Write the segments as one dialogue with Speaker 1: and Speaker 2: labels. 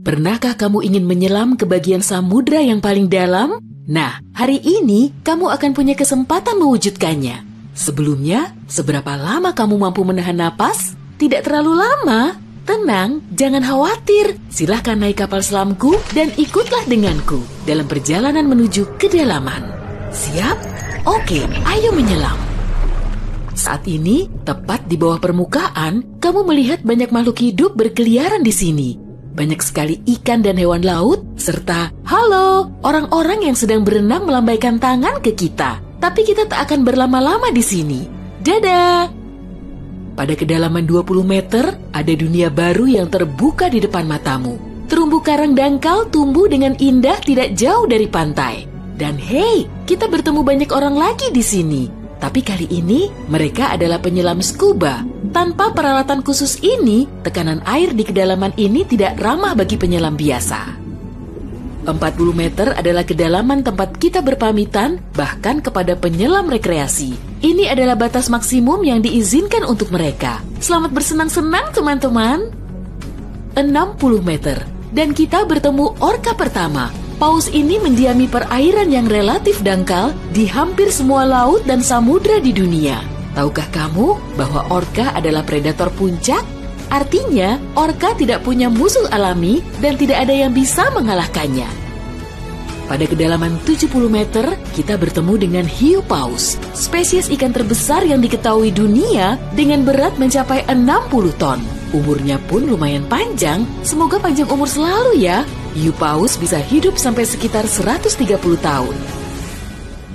Speaker 1: Pernahkah kamu ingin menyelam ke bagian samudra yang paling dalam? Nah, hari ini kamu akan punya kesempatan mewujudkannya. Sebelumnya, seberapa lama kamu mampu menahan napas? Tidak terlalu lama. Tenang, jangan khawatir. Silahkan naik kapal selamku dan ikutlah denganku dalam perjalanan menuju kedalaman. Siap? Oke, ayo menyelam. Saat ini, tepat di bawah permukaan, kamu melihat banyak makhluk hidup berkeliaran di sini. Banyak sekali ikan dan hewan laut, serta halo, orang-orang yang sedang berenang melambaikan tangan ke kita. Tapi kita tak akan berlama-lama di sini. Dadah! Pada kedalaman 20 meter, ada dunia baru yang terbuka di depan matamu. Terumbu karang dangkal tumbuh dengan indah tidak jauh dari pantai. Dan hey, kita bertemu banyak orang lagi di sini. Tapi kali ini, mereka adalah penyelam scuba. Tanpa peralatan khusus ini, tekanan air di kedalaman ini tidak ramah bagi penyelam biasa. 40 meter adalah kedalaman tempat kita berpamitan, bahkan kepada penyelam rekreasi. Ini adalah batas maksimum yang diizinkan untuk mereka. Selamat bersenang-senang, teman-teman. 60 meter, dan kita bertemu orka pertama. Paus ini mendiami perairan yang relatif dangkal di hampir semua laut dan samudra di dunia. Tahukah kamu bahwa orka adalah predator puncak? Artinya, orka tidak punya musuh alami dan tidak ada yang bisa mengalahkannya. Pada kedalaman 70 meter, kita bertemu dengan hiu paus, spesies ikan terbesar yang diketahui dunia dengan berat mencapai 60 ton. Umurnya pun lumayan panjang, semoga panjang umur selalu ya. Hiu paus bisa hidup sampai sekitar 130 tahun.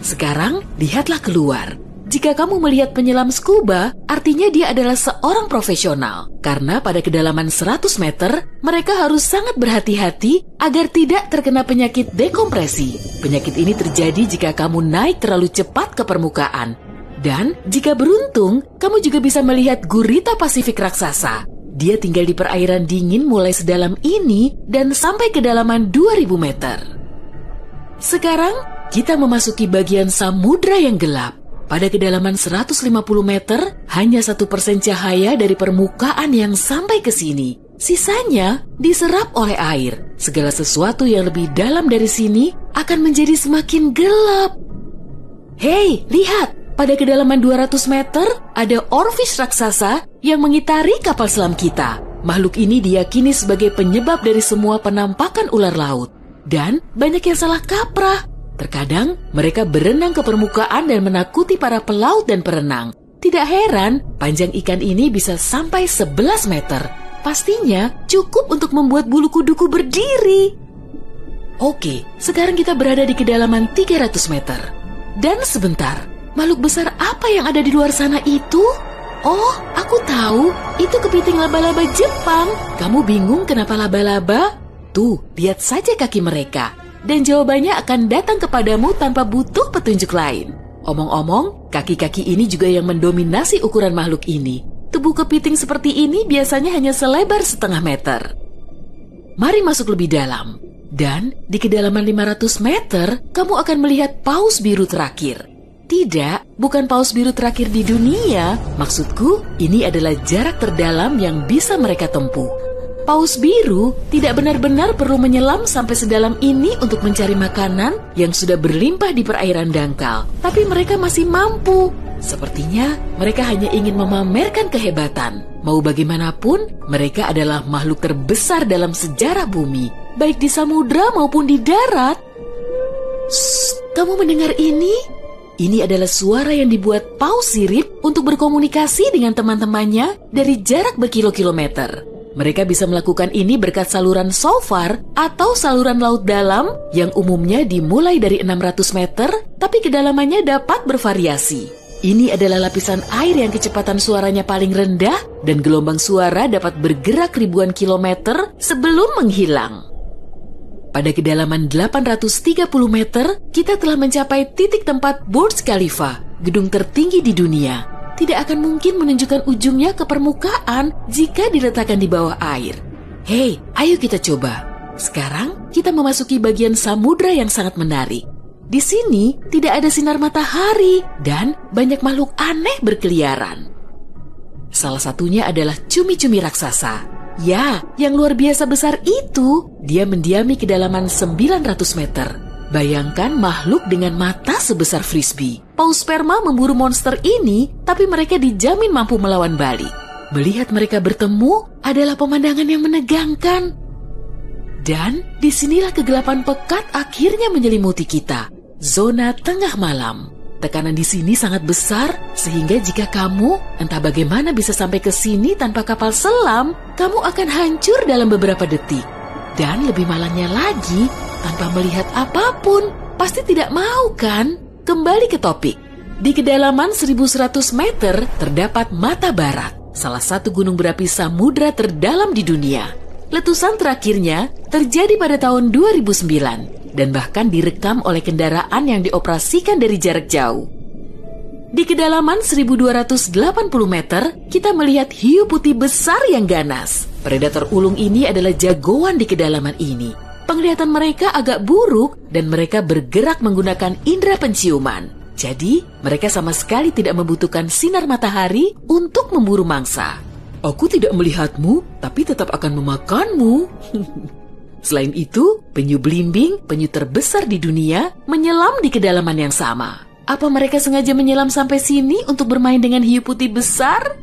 Speaker 1: Sekarang, lihatlah keluar. Jika kamu melihat penyelam scuba, artinya dia adalah seorang profesional. Karena pada kedalaman 100 meter, mereka harus sangat berhati-hati agar tidak terkena penyakit dekompresi. Penyakit ini terjadi jika kamu naik terlalu cepat ke permukaan. Dan jika beruntung, kamu juga bisa melihat gurita Pasifik raksasa. Dia tinggal di perairan dingin mulai sedalam ini dan sampai kedalaman 2000 meter. Sekarang, kita memasuki bagian samudra yang gelap. Pada kedalaman 150 meter, hanya 1% cahaya dari permukaan yang sampai ke sini. Sisanya diserap oleh air. Segala sesuatu yang lebih dalam dari sini akan menjadi semakin gelap. Hei, lihat! Pada kedalaman 200 meter, ada oarfish raksasa yang mengitari kapal selam kita. Makhluk ini diyakini sebagai penyebab dari semua penampakan ular laut. Dan banyak yang salah kaprah. Terkadang, mereka berenang ke permukaan dan menakuti para pelaut dan perenang. Tidak heran, panjang ikan ini bisa sampai 11 meter. Pastinya cukup untuk membuat bulu kuduku berdiri. Oke, sekarang kita berada di kedalaman 300 meter. Dan sebentar, makhluk besar apa yang ada di luar sana itu? Oh, aku tahu. Itu kepiting laba-laba Jepang. Kamu bingung kenapa laba-laba? Tuh, lihat saja kaki mereka. Dan jawabannya akan datang kepadamu tanpa butuh petunjuk lain. Omong-omong, kaki-kaki ini juga yang mendominasi ukuran makhluk ini. Tubuh kepiting seperti ini biasanya hanya selebar setengah meter. Mari masuk lebih dalam. Dan di kedalaman 500 meter, kamu akan melihat paus biru terakhir. Tidak, bukan paus biru terakhir di dunia. Maksudku, ini adalah jarak terdalam yang bisa mereka tempuh. Paus biru tidak benar-benar perlu menyelam sampai sedalam ini untuk mencari makanan yang sudah berlimpah di perairan dangkal. Tapi mereka masih mampu. Sepertinya mereka hanya ingin memamerkan kehebatan. Mau bagaimanapun, mereka adalah makhluk terbesar dalam sejarah bumi, baik di samudra maupun di darat. Shh, kamu mendengar ini? Ini adalah suara yang dibuat paus sirip untuk berkomunikasi dengan teman-temannya dari jarak berkilo-kilometer. Mereka bisa melakukan ini berkat saluran shofar atau saluran laut dalam yang umumnya dimulai dari 600 meter, tapi kedalamannya dapat bervariasi. Ini adalah lapisan air yang kecepatan suaranya paling rendah dan gelombang suara dapat bergerak ribuan kilometer sebelum menghilang. Pada kedalaman 830 meter, kita telah mencapai titik tempat Burj Khalifa, gedung tertinggi di dunia. Tidak akan mungkin menunjukkan ujungnya ke permukaan jika diletakkan di bawah air. Hei, ayo kita coba. Sekarang kita memasuki bagian samudra yang sangat menarik. Di sini tidak ada sinar matahari dan banyak makhluk aneh berkeliaran. Salah satunya adalah cumi-cumi raksasa. Ya, yang luar biasa besar itu, dia mendiami kedalaman 900 meter. Bayangkan makhluk dengan mata sebesar frisbee. Paus sperma memburu monster ini, tapi mereka dijamin mampu melawan balik. Melihat mereka bertemu adalah pemandangan yang menegangkan. Dan disinilah kegelapan pekat akhirnya menyelimuti kita. Zona tengah malam. Tekanan di sini sangat besar, sehingga jika kamu entah bagaimana bisa sampai ke sini tanpa kapal selam, kamu akan hancur dalam beberapa detik. Dan lebih malangnya lagi, tanpa melihat apapun, pasti tidak mau kan? Kembali ke topik. Di kedalaman 1100 meter terdapat Mata Barat, salah satu gunung berapi samudra terdalam di dunia. Letusan terakhirnya terjadi pada tahun 2009. Dan bahkan direkam oleh kendaraan yang dioperasikan dari jarak jauh. Di kedalaman 1280 meter, kita melihat hiu putih besar yang ganas. Predator ulung ini adalah jagoan di kedalaman ini. Penglihatan mereka agak buruk dan mereka bergerak menggunakan indera penciuman. Jadi, mereka sama sekali tidak membutuhkan sinar matahari untuk memburu mangsa. Aku tidak melihatmu, tapi tetap akan memakanmu. Selain itu, penyu belimbing, penyu terbesar di dunia, menyelam di kedalaman yang sama. Apa mereka sengaja menyelam sampai sini untuk bermain dengan hiu putih besar?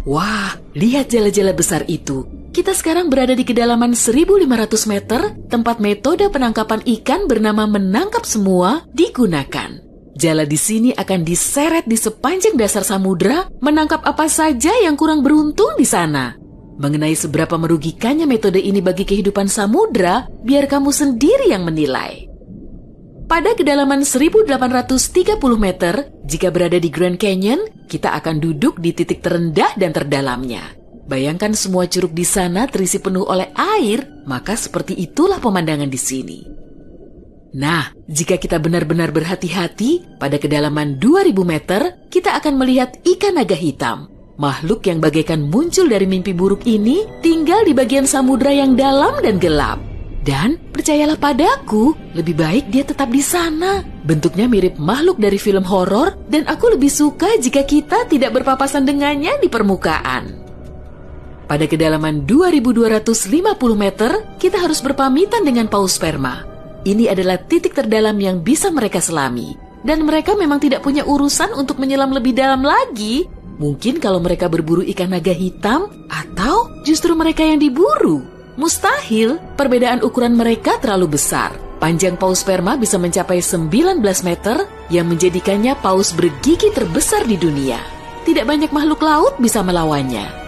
Speaker 1: Wah, lihat jala-jala besar itu. Kita sekarang berada di kedalaman 1500 meter, tempat metode penangkapan ikan bernama menangkap semua digunakan. Jala di sini akan diseret di sepanjang dasar samudra, menangkap apa saja yang kurang beruntung di sana. Mengenai seberapa merugikannya metode ini bagi kehidupan samudra, biar kamu sendiri yang menilai. Pada kedalaman 1830 meter, jika berada di Grand Canyon, kita akan duduk di titik terendah dan terdalamnya. Bayangkan semua curug di sana terisi penuh oleh air, maka seperti itulah pemandangan di sini. Nah, jika kita benar-benar berhati-hati, pada kedalaman 2000 meter, kita akan melihat ikan naga hitam. Makhluk yang bagaikan muncul dari mimpi buruk ini tinggal di bagian samudra yang dalam dan gelap. Dan percayalah padaku, lebih baik dia tetap di sana. Bentuknya mirip makhluk dari film horor dan aku lebih suka jika kita tidak berpapasan dengannya di permukaan. Pada kedalaman 2250 meter, kita harus berpamitan dengan paus sperma. Ini adalah titik terdalam yang bisa mereka selami. Dan mereka memang tidak punya urusan untuk menyelam lebih dalam lagi. Mungkin kalau mereka berburu ikan naga hitam, atau justru mereka yang diburu. Mustahil, perbedaan ukuran mereka terlalu besar. Panjang paus sperma bisa mencapai 19 meter, yang menjadikannya paus bergigi terbesar di dunia. Tidak banyak makhluk laut bisa melawannya.